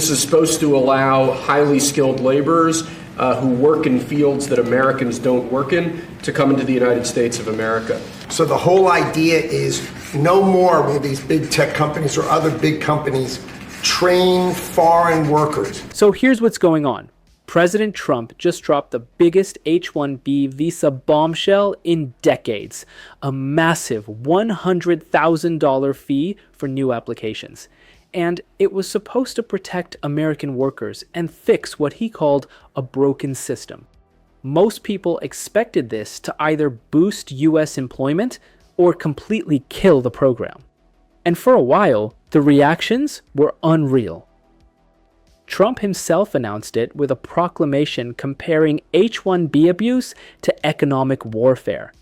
This is supposed to allow highly skilled laborers who work in fields that Americans don't work in to come into the United States of America. So the whole idea is no more will these big tech companies or other big companies train foreign workers. So here's what's going on. President Trump just dropped the biggest H-1B visa bombshell in decades, a massive $100,000 fee for new applications. And it was supposed to protect American workers and fix what he called a broken system. Most people expected this to either boost US employment or completely kill the program. And for a while, the reactions were unreal. Trump himself announced it with a proclamation comparing H-1B abuse to economic warfare.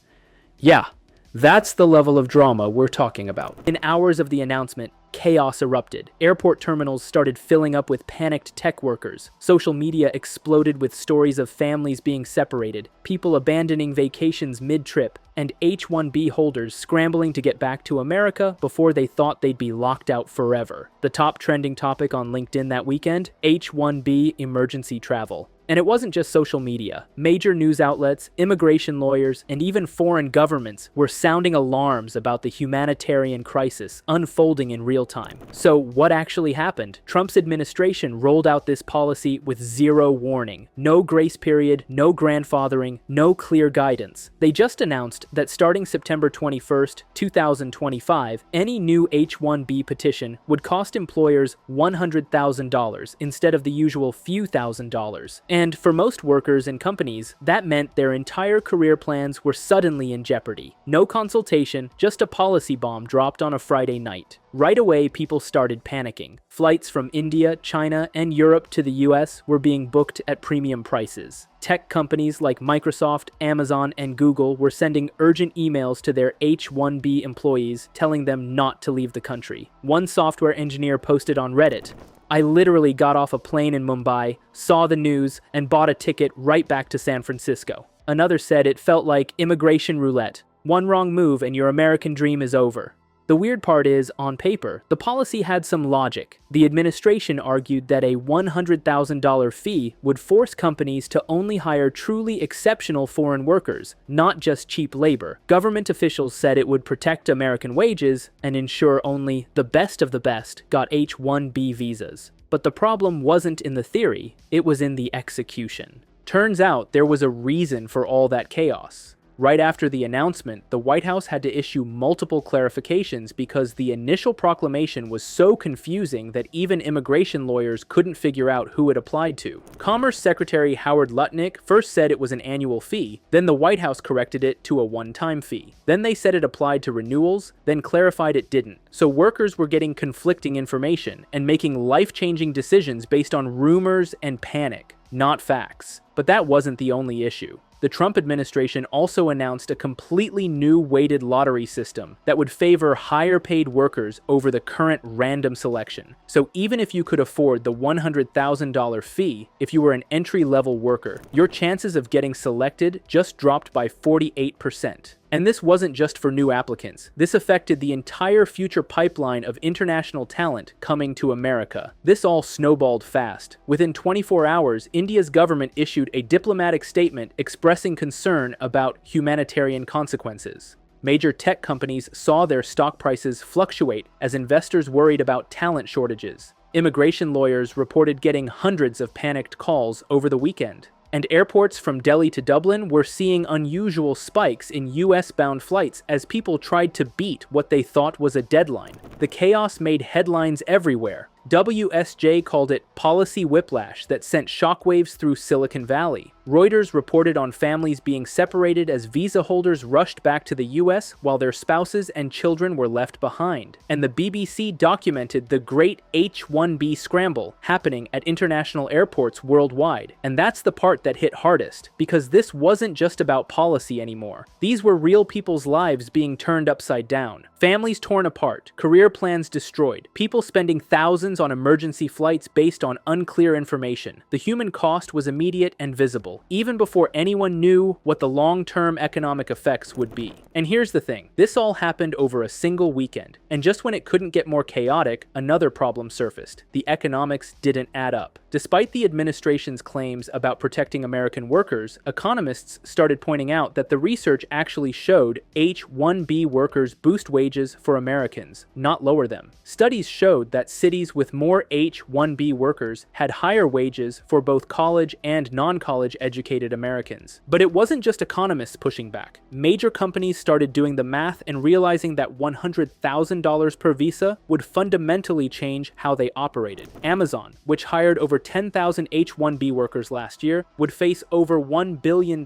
Yeah, that's the level of drama we're talking about. In hours of the announcement, chaos erupted. Airport terminals started filling up with panicked tech workers. Social media exploded with stories of families being separated, people abandoning vacations mid-trip, and H-1B holders scrambling to get back to America before they thought they'd be locked out forever. The top trending topic on LinkedIn that weekend? H-1B emergency travel. And it wasn't just social media. Major news outlets, immigration lawyers, and even foreign governments were sounding alarms about the humanitarian crisis unfolding in real time. So what actually happened? Trump's administration rolled out this policy with zero warning. No grace period, no grandfathering, no clear guidance. They just announced that starting September 21st, 2025, any new H-1B petition would cost employers $100,000 instead of the usual few $1,000s. And for most workers and companies, that meant their entire career plans were suddenly in jeopardy. No consultation, just a policy bomb dropped on a Friday night. Right away, people started panicking. Flights from India, China, and Europe to the US were being booked at premium prices. Tech companies like Microsoft, Amazon, and Google were sending urgent emails to their H-1B employees telling them not to leave the country. One software engineer posted on Reddit, "I literally got off a plane in Mumbai, saw the news, and bought a ticket right back to San Francisco." Another said it felt like immigration roulette. One wrong move and your American dream is over. The weird part is, on paper, the policy had some logic. The administration argued that a $100,000 fee would force companies to only hire truly exceptional foreign workers, not just cheap labor. Government officials said it would protect American wages and ensure only the best of the best got H-1B visas. But the problem wasn't in the theory, it was in the execution. Turns out there was a reason for all that chaos. Right after the announcement, the White House had to issue multiple clarifications because the initial proclamation was so confusing that even immigration lawyers couldn't figure out who it applied to. Commerce Secretary Howard Lutnick first said it was an annual fee, then the White House corrected it to a one-time fee. Then they said it applied to renewals, then clarified it didn't. So workers were getting conflicting information and making life-changing decisions based on rumors and panic, not facts. But that wasn't the only issue. The Trump administration also announced a completely new weighted lottery system that would favor higher-paid workers over the current random selection. So even if you could afford the $100,000 fee, if you were an entry-level worker, your chances of getting selected just dropped by 48%. And this wasn't just for new applicants. This affected the entire future pipeline of international talent coming to America. This all snowballed fast. Within 24 hours, India's government issued a diplomatic statement expressing concern about humanitarian consequences. Major tech companies saw their stock prices fluctuate as investors worried about talent shortages. Immigration lawyers reported getting hundreds of panicked calls over the weekend. And airports from Delhi to Dublin were seeing unusual spikes in US-bound flights as people tried to beat what they thought was a deadline. The chaos made headlines everywhere. WSJ called it policy whiplash that sent shockwaves through Silicon Valley. Reuters reported on families being separated as visa holders rushed back to the US while their spouses and children were left behind. And the BBC documented the great H-1B scramble happening at international airports worldwide. And that's the part that hit hardest, because this wasn't just about policy anymore. These were real people's lives being turned upside down. Families torn apart, career plans destroyed, people spending thousands on emergency flights based on unclear information. The human cost was immediate and visible. inevitable, even before anyone knew what the long-term economic effects would be. And here's the thing, this all happened over a single weekend, and just when it couldn't get more chaotic, another problem surfaced. The economics didn't add up. Despite the administration's claims about protecting American workers, economists started pointing out that the research actually showed H-1B workers boost wages for Americans, not lower them. Studies showed that cities with more H-1B workers had higher wages for both college and non-college educated Americans. But it wasn't just economists pushing back. Major companies started doing the math and realizing that $100,000 per visa would fundamentally change how they operated. Amazon, which hired over 10,000 H-1B workers last year, would face over $1 billion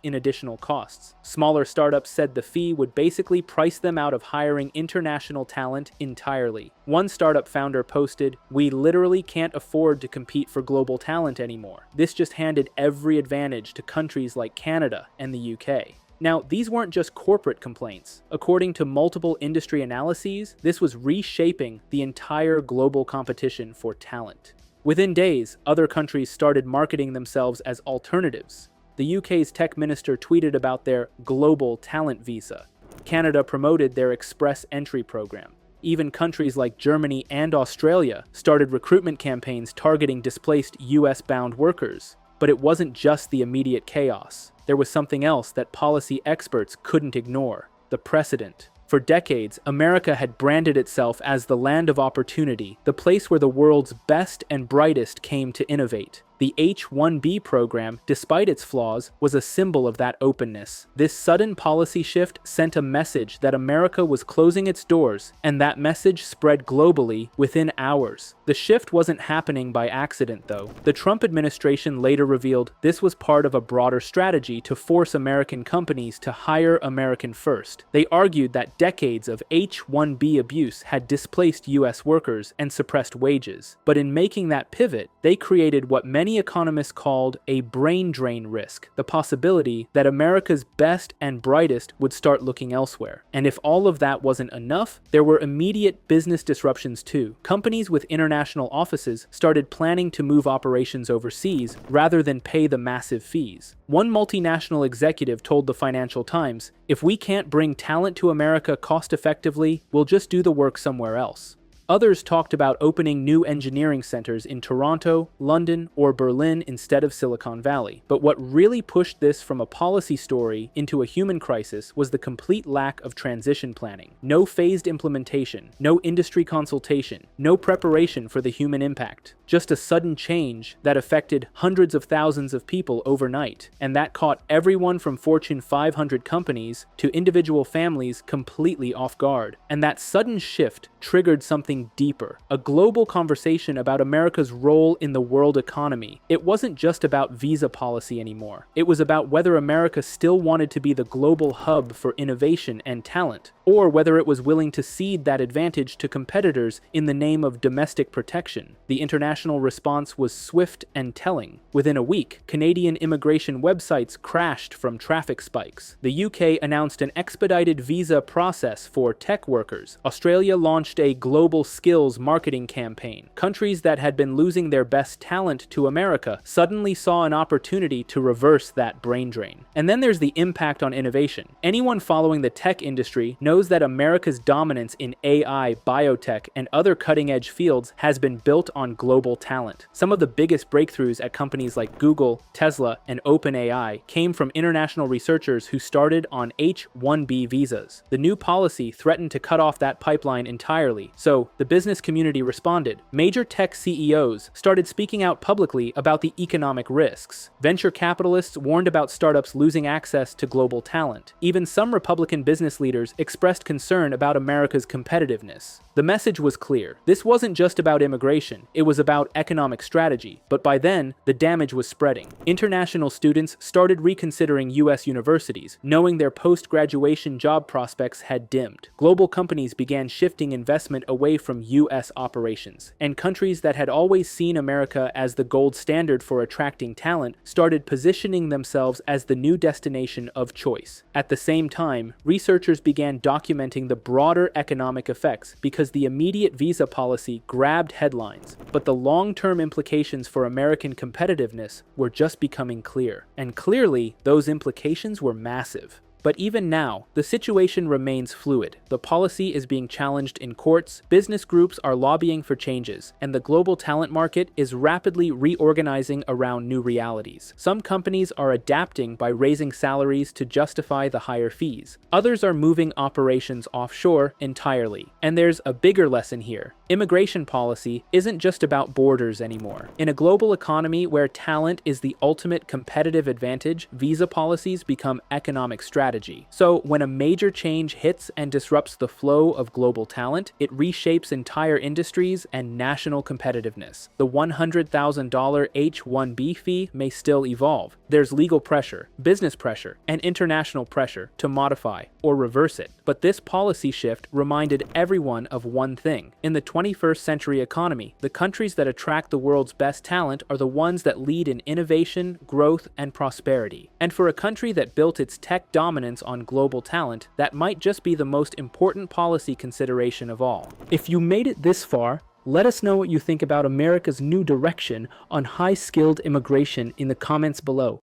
in additional costs. Smaller startups said the fee would basically price them out of hiring international talent entirely. One startup founder posted, "We literally can't afford to compete for global talent anymore. This just handed every advantage to countries like Canada and the UK." Now, these weren't just corporate complaints. According to multiple industry analyses, this was reshaping the entire global competition for talent. Within days, other countries started marketing themselves as alternatives. The UK's tech minister tweeted about their global talent visa. Canada promoted their express entry program. Even countries like Germany and Australia started recruitment campaigns targeting displaced US-bound workers. But it wasn't just the immediate chaos. There was something else that policy experts couldn't ignore: the precedent. For decades, America had branded itself as the land of opportunity, the place where the world's best and brightest came to innovate. The H-1B program, despite its flaws, was a symbol of that openness. This sudden policy shift sent a message that America was closing its doors, and that message spread globally within hours. The shift wasn't happening by accident, though. The Trump administration later revealed this was part of a broader strategy to force American companies to hire American first. They argued that decades of H-1B abuse had displaced US workers and suppressed wages. But in making that pivot, they created what many economists called a brain drain risk, the possibility that America's best and brightest would start looking elsewhere. And if all of that wasn't enough, there were immediate business disruptions too. Companies with international offices started planning to move operations overseas rather than pay the massive fees. One multinational executive told the Financial Times, "If we can't bring talent to America cost-effectively, we'll just do the work somewhere else." Others talked about opening new engineering centers in Toronto, London, or Berlin instead of Silicon Valley. But what really pushed this from a policy story into a human crisis was the complete lack of transition planning. No phased implementation, no industry consultation, no preparation for the human impact. Just a sudden change that affected hundreds of thousands of people overnight. And that caught everyone from Fortune 500 companies to individual families completely off guard. And that sudden shift triggered something deeper, a global conversation about America's role in the world economy. It wasn't just about visa policy anymore. It was about whether America still wanted to be the global hub for innovation and talent, or whether it was willing to cede that advantage to competitors in the name of domestic protection. The international response was swift and telling. Within a week, Canadian immigration websites crashed from traffic spikes. The UK announced an expedited visa process for tech workers. Australia launched a global skills marketing campaign. Countries that had been losing their best talent to America suddenly saw an opportunity to reverse that brain drain. And then there's the impact on innovation. Anyone following the tech industry knows that America's dominance in AI, biotech, and other cutting-edge fields has been built on global talent. Some of the biggest breakthroughs at companies like Google, Tesla, and OpenAI came from international researchers who started on H-1B visas. The new policy threatened to cut off that pipeline entirely, so the business community responded. Major tech CEOs started speaking out publicly about the economic risks. Venture capitalists warned about startups losing access to global talent. Even some Republican business leaders expressed concern about America's competitiveness. The message was clear. This wasn't just about immigration, it was about economic strategy. But by then, the damage was spreading. International students started reconsidering US universities, knowing their post-graduation job prospects had dimmed. Global companies began shifting investment away from from U.S. operations, and countries that had always seen America as the gold standard for attracting talent started positioning themselves as the new destination of choice. At the same time, researchers began documenting the broader economic effects because the immediate visa policy grabbed headlines, but the long-term implications for American competitiveness were just becoming clear. And clearly, those implications were massive. But even now, the situation remains fluid. The policy is being challenged in courts, business groups are lobbying for changes, and the global talent market is rapidly reorganizing around new realities. Some companies are adapting by raising salaries to justify the higher fees. Others are moving operations offshore entirely. And there's a bigger lesson here. Immigration policy isn't just about borders anymore. In a global economy where talent is the ultimate competitive advantage, visa policies become economic strategy. So when a major change hits and disrupts the flow of global talent, it reshapes entire industries and national competitiveness. The $100,000 H-1B fee may still evolve. There's legal pressure, business pressure, and international pressure to modify or reverse it. But this policy shift reminded everyone of one thing. In the 21st century economy, the countries that attract the world's best talent are the ones that lead in innovation, growth, and prosperity. And for a country that built its tech dominance on global talent, that might just be the most important policy consideration of all. If you made it this far, let us know what you think about America's new direction on high-skilled immigration in the comments below.